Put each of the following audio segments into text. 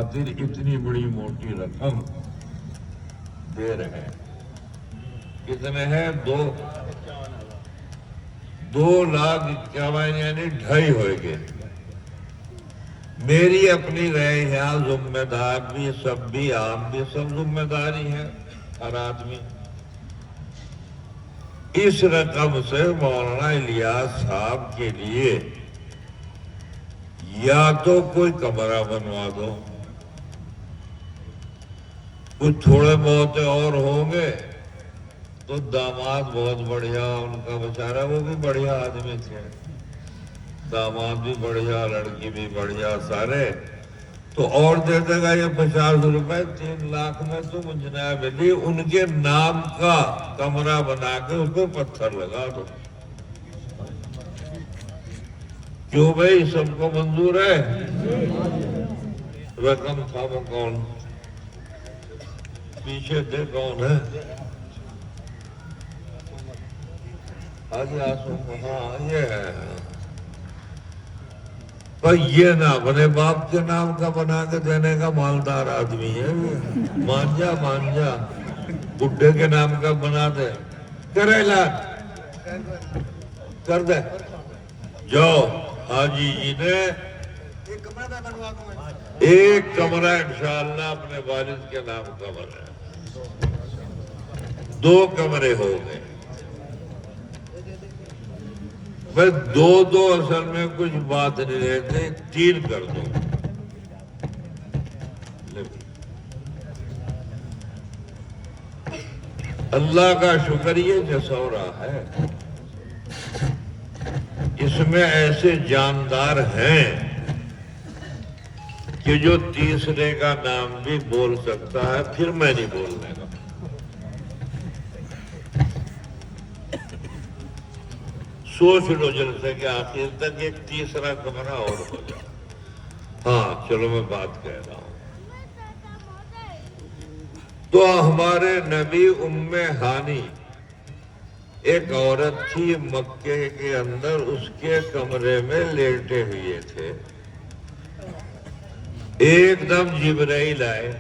خاطر اتنی بڑی موٹی رقم دے رہے ہیں. کتنے ہیں؟ 2,51,000 یعنی 2.5 ہوئے گے. میری اپنی رہے یہاں ذمہ دار بھی سب بھی عام بھی سب ذمہ داری ہے ہر آدمی. اس رقم سے مولانا الیاس صاحب کے لیے یا تو کوئی کمرہ بنوا دو، کچھ تھوڑے بہت اور ہوں گے تو داماد بہت بڑھیا ان کا بیچارہ، وہ بھی بڑھیا آدمی تھے، داماد بھی بڑھیا لڑکی بھی بڑھیا سارے، تو اور دے دے گا یہ 50 روپے. 3 لاکھ میں تم جناب علی ان کے نام کا کمرہ بنا کے اس پہ پتھر لگا دو. کیوں بھائی سب کو منظور ہے؟ رقم تھا وہ کون؟ پیچھے دے کون ہے؟ حاجی آسم. ہاں یہ ہے. پر یہ نہ بنے باپ کے نام کا بنا کے دینے کا مالدار آدمی ہے. مانجا بڈھے کے نام کا بنا دے. کرے لا کر دے. جو حاجی جی نے ایک کمرہ انشاءاللہ اپنے والد کے نام کا بنا، 2 کمرے ہو گئے. بس 2 اصل میں کچھ بات نہیں رہتے، 3 کر دو. اللہ کا شکر یہ جسورا ہے، اس میں ایسے جاندار ہیں کہ جو تیسرے کا نام بھی بول سکتا ہے، پھر میں نہیں بولنے کا. سوچ لو جلسے کہ آخر تک ایک تیسرا کمرہ اور ہو جائے. ہاں چلو میں بات کہہ رہا ہوں. تو ہمارے نبی ام ہانی ایک عورت تھی مکے کے اندر، اس کے کمرے میں لیٹے ہوئے تھے. ایک دم جبرائیل آئے،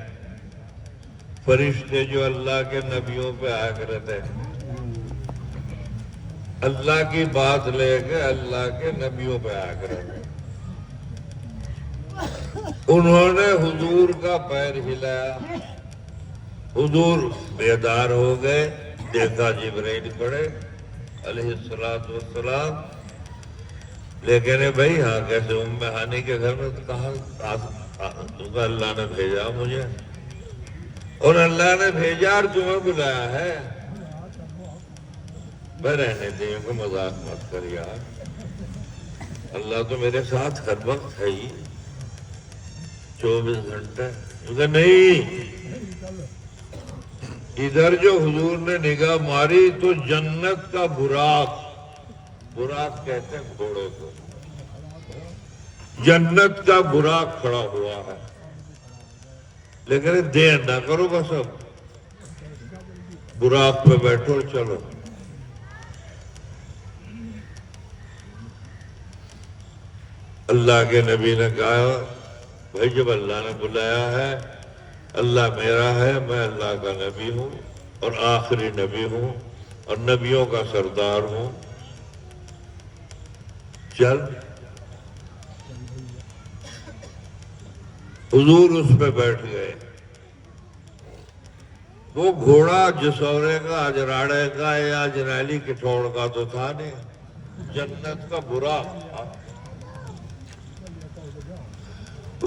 فرشتے جو اللہ کے نبیوں پہ آ کر رہتے ہیں، اللہ کی بات لے کے اللہ کے نبیوں پہ آ کر رہتے. انہوں نے حضور کا پیر ہلایا، حضور بیدار ہو گئے. دیکھا جبرائیل کھڑے علیہ السلام. لیکن بھائی ہاں کیسے ام ہانی کے گھر میں؟ کہا اللہ نے بھیجا مجھے، اور اللہ نے بھیجا اور تمہیں بلایا ہے. میں رہنے دیں کو مذاق مت کر یار، اللہ تو میرے ساتھ ہر وقت ہے ہی 24 گھنٹے. نہیں، ادھر جو حضور نے نگاہ ماری تو جنت کا براق کہتے ہیں گھوڑے کو، جنت کا براق کھڑا ہوا ہے. لیکن دیر نہ کرو، بس اب براق پہ بیٹھو چلو. اللہ کے نبی نے کہا بھائی جب اللہ نے بلایا ہے، اللہ میرا ہے، میں اللہ کا نبی ہوں اور آخری نبی ہوں اور نبیوں کا سردار ہوں، چل. حضور اس پہ بیٹھ گئے. وہ گھوڑا جسورے کا، اجراڑے کا یا جنیلی کٹھوڑ کا تو تھا نہیں، جنت کا براق تھا.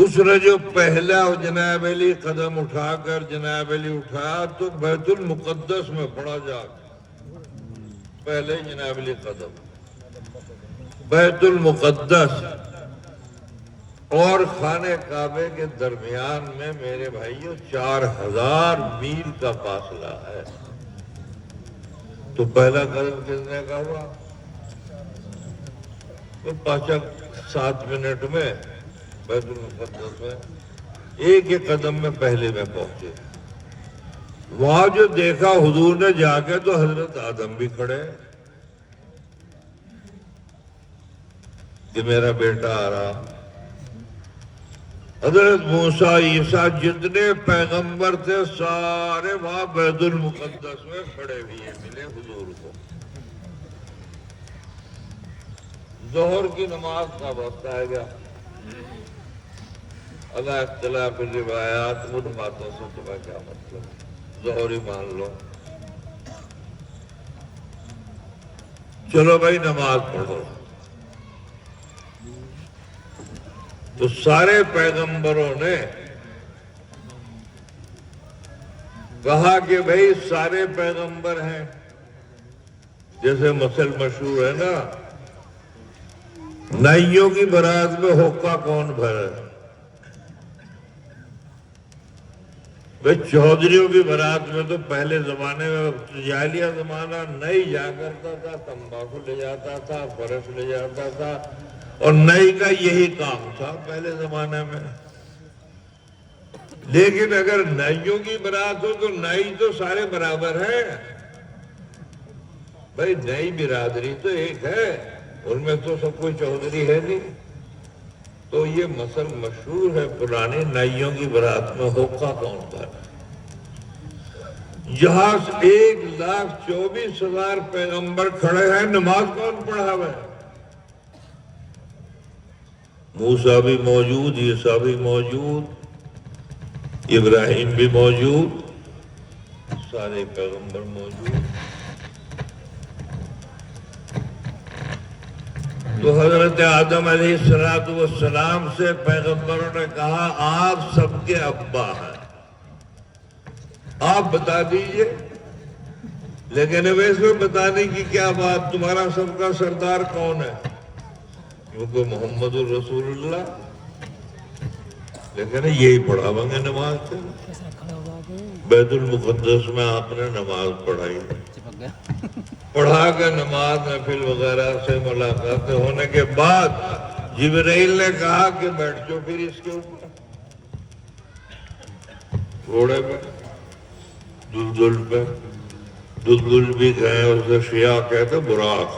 اس نے جو پہلا جناب علی قدم اٹھا کر جناب علی اٹھایا تو بیت المقدس میں پڑا جا کے. پہلے جناب علی قدم بیت المقدس اور خانہ کعبے کے درمیان میں میرے بھائیوں 4000 میل کا فاصلہ ہے. تو پہلا قدم کس نے کا ہوا؟ 5-7 منٹ میں بیت المقدس میں ایک قدم میں پہلے میں پہنچے. وہاں جو دیکھا حضور نے جا کے تو حضرت آدم بھی کھڑے کہ میرا بیٹا آ رہا. حضرت موسیٰ عیسیٰ جتنے پیغمبر تھے سارے وہاں بیت المقدس میں کھڑے ہوئے ملے حضور کو. ظہر کی نماز کا وقت آئے گا. اللہ اختلاف روایات ان باتوں سے تمہیں کیا مطلب، ظہر ہی مان لو. چلو بھائی نماز پڑھو. تو سارے پیغمبروں نے کہا کہ بھائی سارے پیغمبر ہیں. جیسے مثل مشہور ہے نا، نائیوں کی بارات میں حقہ کون بھرے؟ بھائی چودھریوں کی بارات میں تو پہلے زمانے میں جاہلیہ زمانہ نہیں جا کرتا تھا، تمباکو لے جاتا تھا، برف لے جاتا تھا، اور نئی کا یہی کام تھا پہلے زمانے میں. لیکن اگر نائیوں کی بارات ہو تو نائی تو سارے برابر ہیں. بھائی نئی برادری تو ایک ہے، ان میں تو سب کوئی چودھری ہے نہیں. تو یہ مثل مشہور ہے پرانی، نائیوں کی بارات میں حقہ کون تھا. یہاں 1,24,000 پیغمبر کھڑے ہیں، نماز کون پڑھاوے؟ موسیٰ بھی موجود، عیسیٰ بھی موجود، ابراہیم بھی موجود، سارے پیغمبر موجود. تو حضرت آدم علیہ السلام سے پیغمبروں نے کہا آپ سب کے ابا ہیں، آپ بتا دیجئے. لیکن ویسے بتانے کی کیا بات، تمہارا سب کا سردار کون ہے؟ کیونکہ محمد الرسول اللہ. لیکن یہی پڑھاویں گے نماز سے. بیت المقدس میں آپ نے نماز پڑھائی، پڑھا کر نماز محفل وغیرہ سے ملاقاتیں ہونے کے بعد جبرائیل نے کہا کہ بیٹھ جاؤ پھر اس کے اوپر گھوڑے پہ، دلدل پہ. دلدل بھی گئے، اسے شیعہ کہتے براق.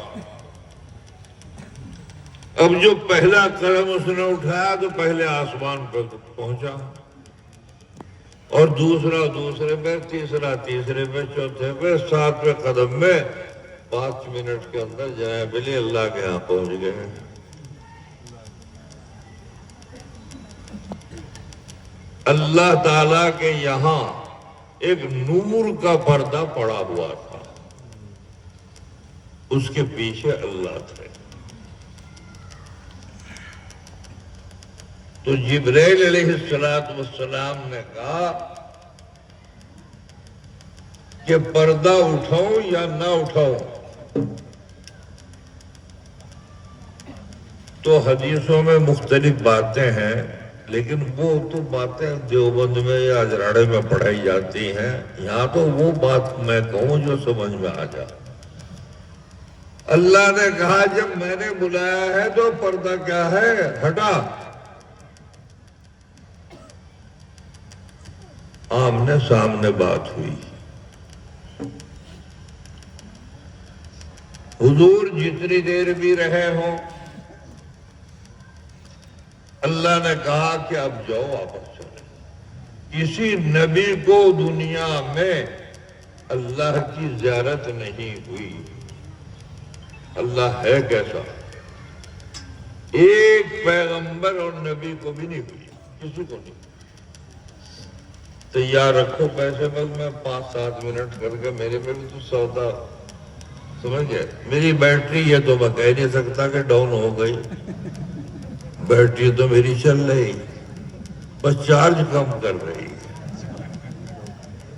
اب جو پہلا قدم اس نے اٹھایا تو پہلے آسمان پر پہنچا، اور دوسرے پہ، تیسرے پہ، چوتھے پہ، 7ویں قدم میں 5 منٹ کے اندر جناب علی اللہ کے ہاں پہنچ گئے. اللہ تعالیٰ کے یہاں ایک نور کا پردہ پڑا ہوا تھا، اس کے پیچھے اللہ تھے. تو جبرائیل علیہ السلام نے کہا کہ پردہ اٹھاؤں یا نہ اٹھاؤں؟ تو حدیثوں میں مختلف باتیں ہیں، لیکن وہ تو باتیں دیوبند میں یا اجراڑے میں پڑھائی جاتی ہیں. یہاں تو وہ بات میں کہوں جو سمجھ میں آ جائے. اللہ نے کہا جب میں نے بلایا ہے تو پردہ کیا ہے، ہٹا. آمنے سامنے بات ہوئی. حضور جتنی دیر بھی رہے ہوں، اللہ نے کہا کہ اب جاؤ واپس چلے. کسی نبی کو دنیا میں اللہ کی زیارت نہیں ہوئی. اللہ ہے کیسا، ایک پیغمبر اور نبی کو بھی نہیں ہوئی، کسی کو نہیں. تیار رکھو پیسے، بس میں 5-7 منٹ کر کے، میرے پہ بھی تو سودا سمجھ گئے. میری بیٹری یہ تو میں کہہ نہیں سکتا کہ ڈاؤن ہو گئی، بیٹری تو میری چل رہی، بس چارج کم کر رہی ہے.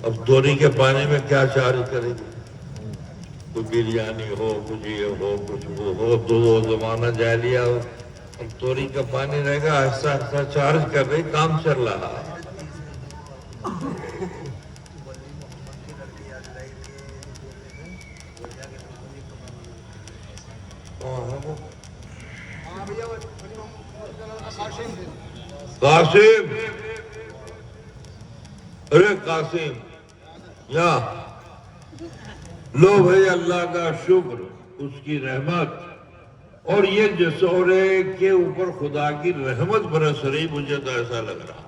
اب توری کے پانی میں کیا چارج کرے گی؟ کوئی بریانی ہو، کچھ یہ ہو، کچھ وہ ہو. تو وہ زمانہ جاہلیہ ہو، اب توری کا پانی رہے گا، آہستہ آہستہ چارج کر رہی، کام چل رہا ہے. قاسم، ارے قاسم، یا لو بھائی، اللہ کا شکر، اس کی رحمت اور یہ جسورے کے اوپر خدا کی رحمت برس رہی، مجھے تو ایسا لگ رہا،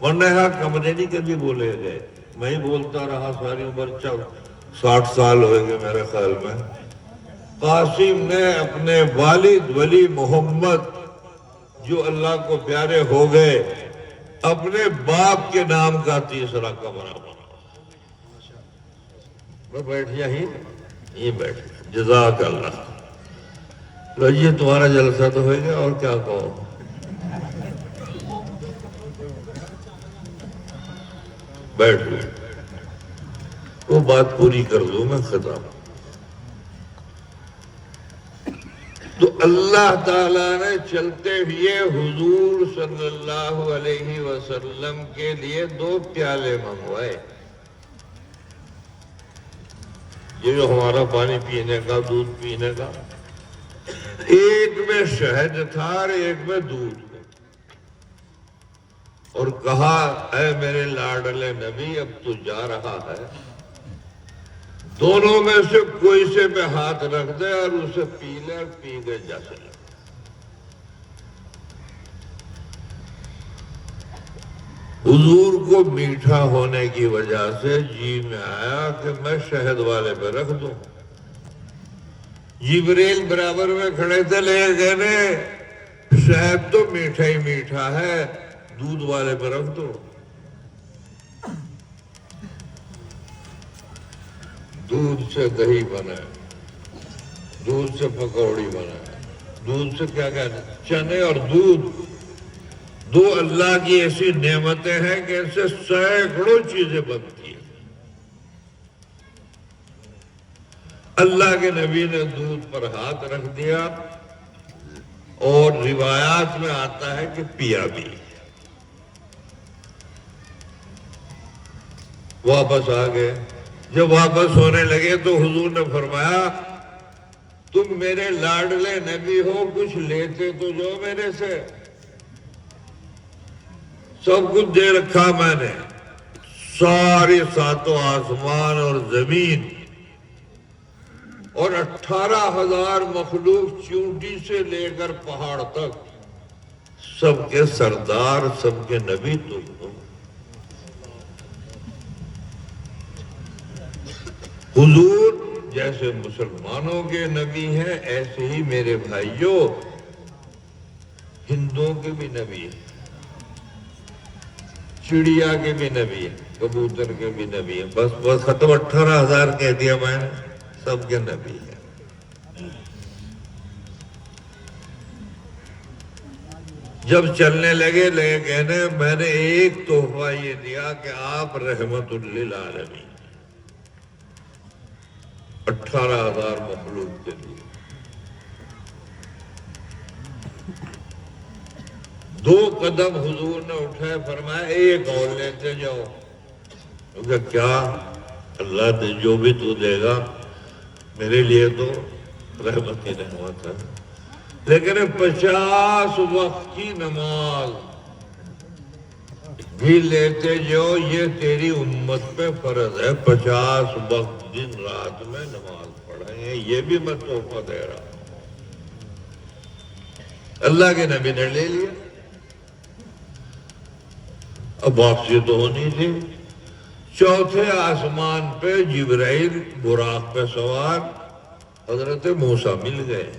ورنہ یہاں کمرے نہیں کبھی بولے گئے، میں ہی بولتا رہا ساری عمر، 60 سال ہوئے گے میرے خیال میں۔ قاسم نے اپنے والد ولی محمد جو اللہ کو پیارے ہو گئے، اپنے باپ کے نام کا تیسرا کمرہ بنا۔ میں بیٹھ جا ہی یہ بیٹھ جزاک اللہ۔ لو یہ تمہارا جلسہ تو ہوئے گا، اور کیا کہو۔ بیٹھ لو، وہ بات پوری کر دوں میں ختم۔ تو اللہ تعالیٰ نے چلتے ہوئے حضور صلی اللہ علیہ وسلم کے لیے 2 پیالے منگوائے۔ یہ جو ہمارا پانی پینے کا، دودھ پینے کا، ایک میں شہد تھا اور ایک میں دودھ، اور کہا اے میرے لاڈلے نبی اب تو جا رہا ہے، دونوں میں سے کوئی سے پہ ہاتھ رکھ دے اور اسے پی لے، اور پی کے جا چلے۔ حضور کو میٹھا ہونے کی وجہ سے جی میں آیا کہ میں شہد والے پہ رکھ دوں۔ جبریل برابر میں کھڑے تھے، لے گئے شہد تو میٹھا ہی میٹھا ہے، دودھ والے پہ رکھ دو۔ دودھ سے دہی بنا، دودھ سے پکوڑی بنا، دودھ سے کیا کہنا، چنے اور دودھ، 2 اللہ کی ایسی نعمتیں ہیں کہ ان سے سینکڑوں چیزیں بنتی ہیں۔ اللہ کے نبی نے دودھ پر ہاتھ رکھ دیا، اور روایات میں آتا ہے کہ پیا بھی۔ واپس آ گئے، جب واپس ہونے لگے تو حضور نے فرمایا تم میرے لاڈلے نبی ہو، کچھ لیتے تو جو میرے سے۔ سب کچھ دے رکھا میں نے، ساری 7 آسمان اور زمین، اور 18,000 مخلوق چونٹی سے لے کر پہاڑ تک، سب کے سردار، سب کے نبی تم ہو۔ حضور جیسے مسلمانوں کے نبی ہیں، ایسے ہی میرے بھائیوں ہندوؤں کے بھی نبی ہیں، چڑیا کے بھی نبی ہیں، کبوتر کے بھی نبی ہیں۔ بس ختم، 18,000 کہہ دیا میں نے، سب کے نبی ہیں۔ جب چلنے لگے کہنے میں نے ایک تحفہ یہ دیا کہ آپ رحمت للعالمین، 18,000 مخلوق کے لیے۔ 2 قدم حضور نے اٹھائے، فرمایا ایک اور لیتے جاؤ، کیونکہ کیا اللہ جو بھی تو دے گا میرے لیے تو رحمت ہی رحمت ہے، لیکن 50 وقت کی نماز بھی لیتے جو، یہ تیری امت پہ فرض ہے، 50 وقت دن رات میں نماز پڑھیں، یہ بھی میں تحفہ دے رہا ہوں۔ اللہ کے نبی نے لے لیا، اب واپسی تو ہونی تھی۔ 4تھے آسمان پہ جبرائیل براق پہ سوار حضرت موسیٰ مل گئے۔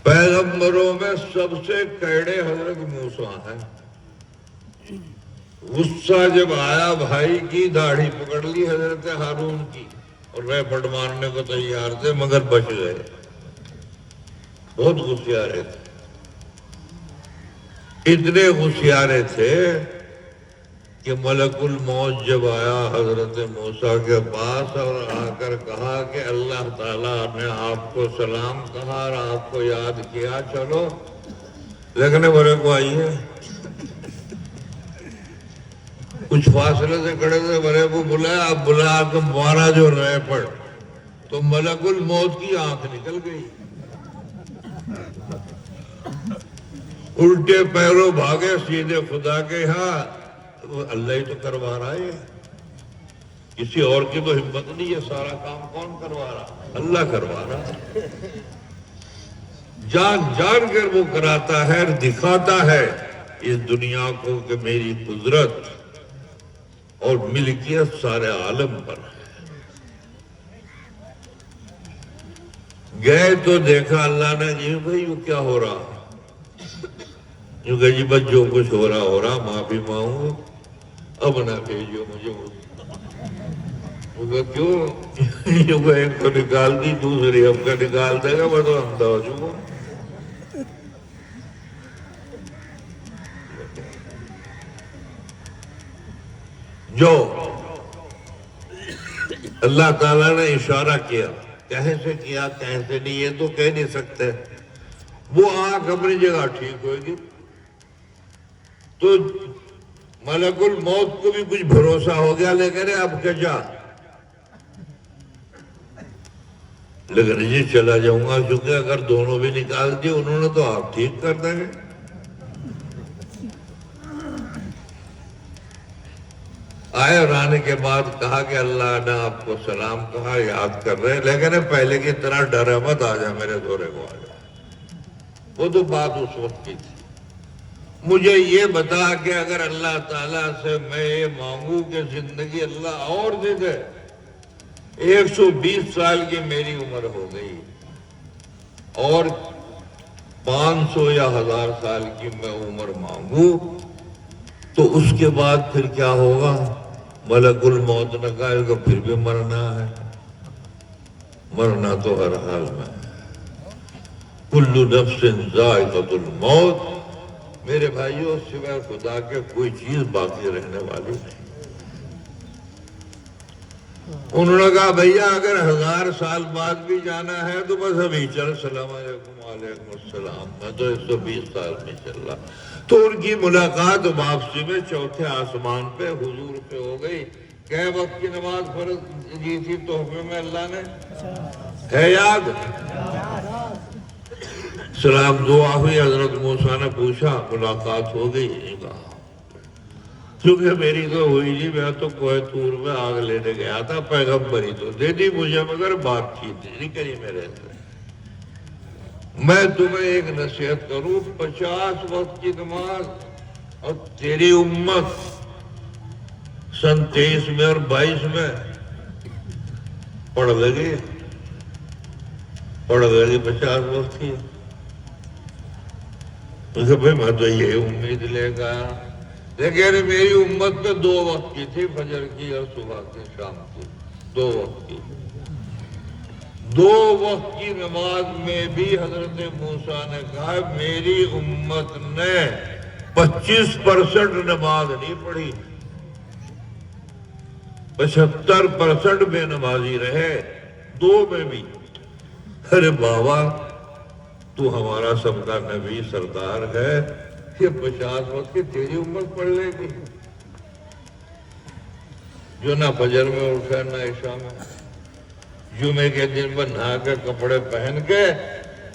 پیغمبروں میں سب سے کیڑے حضرت موسیٰ ہیں۔ غصہ جب آیا بھائی کی، داڑھی پکڑ لی حضرت ہارون کی، اور ریپٹ مارنے کو تیار تھے مگر بچ گئے، بہت ہوشیارے تھے، اتنے ہوشیارے تھے کہ ملک الموت جب آیا حضرت موسیٰ کے پاس اور آ کر کہا کہ اللہ تعالیٰ نے آپ کو سلام کہا اور آپ کو یاد کیا، چلو لیکن بڑے کو آئیے، کچھ فاصلے سے کھڑے تھے، بڑے کو بلایا، اب بلا کے مارا جو ریپٹ، تو ملک الموت کی آنکھ نکل گئی، الٹے پیروں بھاگے سیدھے خدا کے ہاں، اللہ ہی تو کروا رہا ہے۔ کسی اور کی تو ہمت نہیں، یہ سارا کام کون کروا رہا؟ اللہ کروا رہا، جان جان کر وہ کراتا ہے، دکھاتا ہے اس دنیا کو کہ میری قدرت اور ملکیت سارے عالم پر ہے۔ گئے تو دیکھا اللہ نے، جی بھائی یہ کیا ہو رہا؟ یوں کہ جی بس جو کچھ ہو رہا معافی مانگو، اب نہ بھیجو مجھے۔ کیوں؟ یوں کہ ایک کو نکال دی، دوسری ہم کا نکال دے گا، میں تو اندھا ہو چکا۔ جو اللہ تعالیٰ نے اشارہ کیا، کہیں سے کیا کہیں سے نہیں، یہ تو کہہ نہیں سکتے، وہ آنکھ اپنی جگہ ٹھیک ہوئے گی۔ تو ملک الموت کو بھی کچھ بھروسہ ہو گیا، لیکن اب کیا جا، لیکن جی چلا جاؤں گا، کیونکہ اگر دونوں بھی نکال دی انہوں نے تو آپ ٹھیک کر دیں گے۔ آئے اور آنے کے بعد کہا کہ اللہ نے آپ کو سلام کہا، یاد کر رہے، لیکن پہلے کی طرح ڈرے مت، آ جا میرے دورے کو آ جا۔ وہ تو بات اس وقت کی تھی۔ مجھے یہ بتا کہ اگر اللہ تعالیٰ سے میں یہ مانگوں کہ زندگی اللہ اور دے دے، 120 سال کی میری عمر ہو گئی اور 500 یا 1000 سال کی میں عمر مانگوں، تو اس کے بعد پھر کیا ہوگا؟ ملک الموت نے کہا کہ پھر بھی مرنا ہے، مرنا تو ہر حال میں ہے، کل نفس ذائقۃ الموت۔ میرے بھائیوں، سوائے خدا کے کوئی چیز باقی رہنے والی نہیں۔ انہوں نے کہا بھیا اگر 1000 سال بعد بھی جانا ہے تو بس ابھی چل، السلام علیکم وعلیکم السلام، میں تو 120 سال میں چل رہا۔ تو ان کی ملاقات واپسی میں چوتھے آسمان پہ حضور سے ہو گئی۔ کہ وقت کی نماز فرض دی تھی تحفے میں اللہ نے، ہے یاد؟ سلام دعا ہوئی، حضرت موسیٰ نے پوچھا ملاقات ہو گئی؟ کہا کیونکہ میری تو ہوئی نہیں، میں تو کوہ طور میں آگ لینے گیا تھا، پیغمبری تو دے دی مجھے مگر بات چیت نہیں کری میرے سے۔ میں تمہیں ایک نصیحت کروں، 50 وقت کی نماز اور تیری امت سن 23 میں اور 22 میں پڑھ لگی 50 وقت کی۔ بھائی میں تو یہ امید لے گا، لیکن میری امت میں 2 وقت کی تھی، فجر کی اور صبح کی، شام کی، 2 وقت کی۔ 2 وقت کی نماز میں بھی حضرت موسیٰ نے کہا میری امت نے 25% نماز نہیں پڑھی، 75% بے نمازی رہے، 2 میں بھی۔ ارے بابا تو ہمارا سب کا نبی سردار ہے، کہ 50 وقت کی تیری امت پڑھ لے گی، جو نہ فجر میں اٹھے نہ عشاء میں، جمعے کے دن میں نہا کے کپڑے پہن کے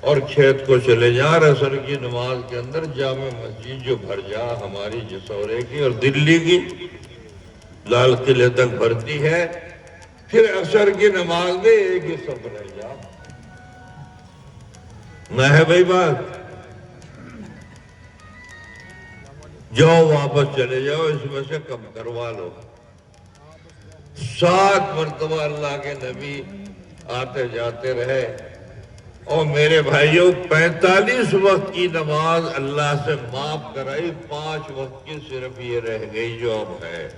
اور کھیت کو چلے جا، عصر کی نماز کے اندر جامع مسجد جو بھر جا ہماری جسورے کی اور دلی کی لال قلعے تک بھرتی ہے، پھر عصر کی نماز میں ایک ہی صف رہ جا، نہ ہے بھائی بات؟ جاؤ واپس چلے جاؤ، اس میں سے کم کروا لو۔ 7 مرتبہ اللہ کے نبی آتے جاتے رہے، اور میرے بھائیوں 45 وقت کی نماز اللہ سے معاف کرائی، 5 وقت کی صرف یہ رہ گئی جو اب ہے۔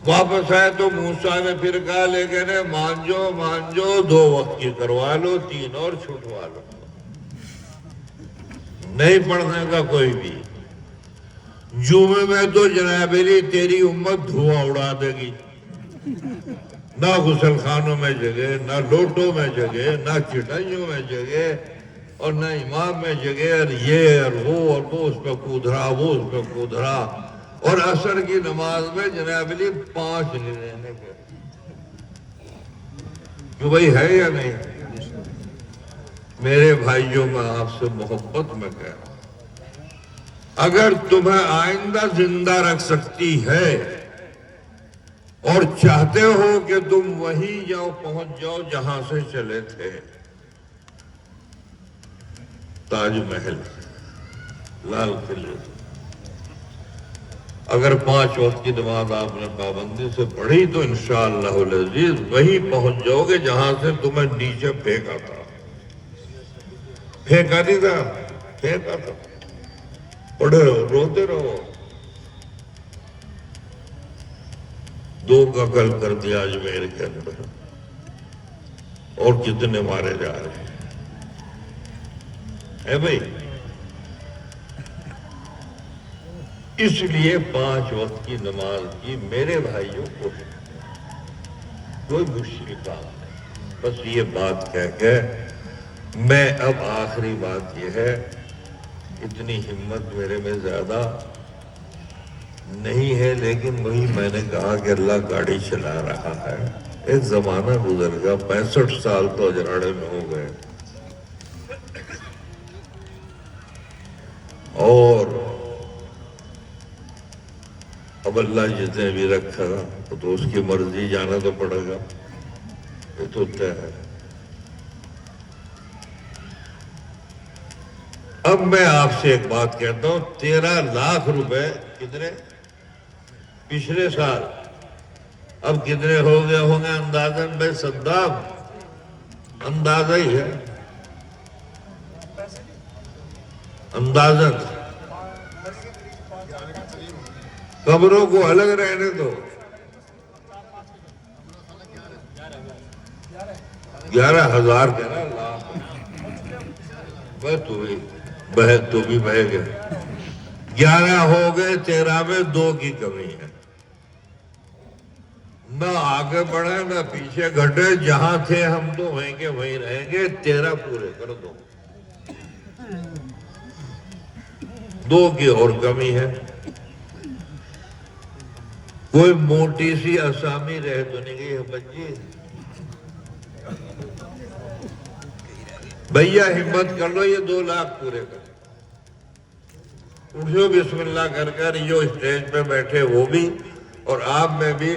واپس آئے تو موسیٰ نے پھر کہا لیکن مان جو 2 وقت کی کروا لو، 3 اور چھٹوا لو، نہیں پڑھنے کا کوئی بھی۔ جمعے میں تو جناب علی تیری امت دھواں اڑا دے گی، نہ غسل خانوں میں جگہ، نہ لوٹوں میں جگہ، نہ چٹائیوں میں جگہ، اور نہ امام میں جگہ، اور یہ اور وہ اس پہ کود رہا، وہ اس پہ کود رہا۔ اور عصر کی نماز میں جناب علی 5 نہیں رہنے کے، جو بھائی ہے یا نہیں؟ میرے بھائیوں میں آپ سے محبت میں کہہ رہا ہوں، اگر تمہیں آئندہ زندہ رکھ سکتی ہے اور چاہتے ہو کہ تم وہیں جاؤ پہنچ جاؤ جہاں سے چلے تھے. تاج محل، لال قلعے. اگر 5 وقت کی نماز آپ نے پابندی سے پڑھی تو انشاءاللہ العزیز وہیں پہنچ جاؤ گے جہاں سے تمہیں نیچے پھینکا تھا. پھینکا نہیں تھا، پھینکا تھا. پڑھے رہو، روتے رہو. 2 قتل کر دیا اجمیر کے اندر، اور کتنے مارے جا رہے ہیں بھائی. اس لیے 5 وقت کی نماز کی میرے بھائیوں کو کوئی مشکل کام نہیں. بس یہ بات کہہ کے میں اب آخری بات یہ ہے، اتنی ہمت میرے میں زیادہ نہیں ہے، لیکن وہی میں نے کہا کہ اللہ گاڑی چلا رہا ہے. ایک زمانہ گزر گیا، 65 سال تو اجراڑے میں ہو گئے، اور اب اللہ جتنے بھی رکھا تو اس کی مرضی، جانا تو پڑے گا، یہ تو طے ہے. اب میں آپ سے ایک بات کہتا ہوں، 13 لاکھ روپے کتنے پچھلے سال، اب کتنے ہو گئے ہوں گے اندازاً بھائی صدام؟ اندازہ ہی ہے، اندازاً. قبروں کو الگ رہنے دو. 11,000 کے نا لاکھ. تو بھی بہ گئے. 11 ہو گئے، 13 میں 2 کی کمی ہے. نہ آگے بڑھے نہ پیچھے گھٹے، جہاں تھے ہم تو وہیں کے وہیں رہیں گے. 13 پورے کر دو. 2 کی اور کمی ہے. کوئی موٹی سی اسامی رہ تو نہیں گئی ہے بچی؟ بھیا ہمت کر لو، یہ 2 لاکھ پورے کر. اٹھو بسم اللہ کر کر، جو اسٹیج پہ بیٹھے وہ بھی اور آپ میں بھی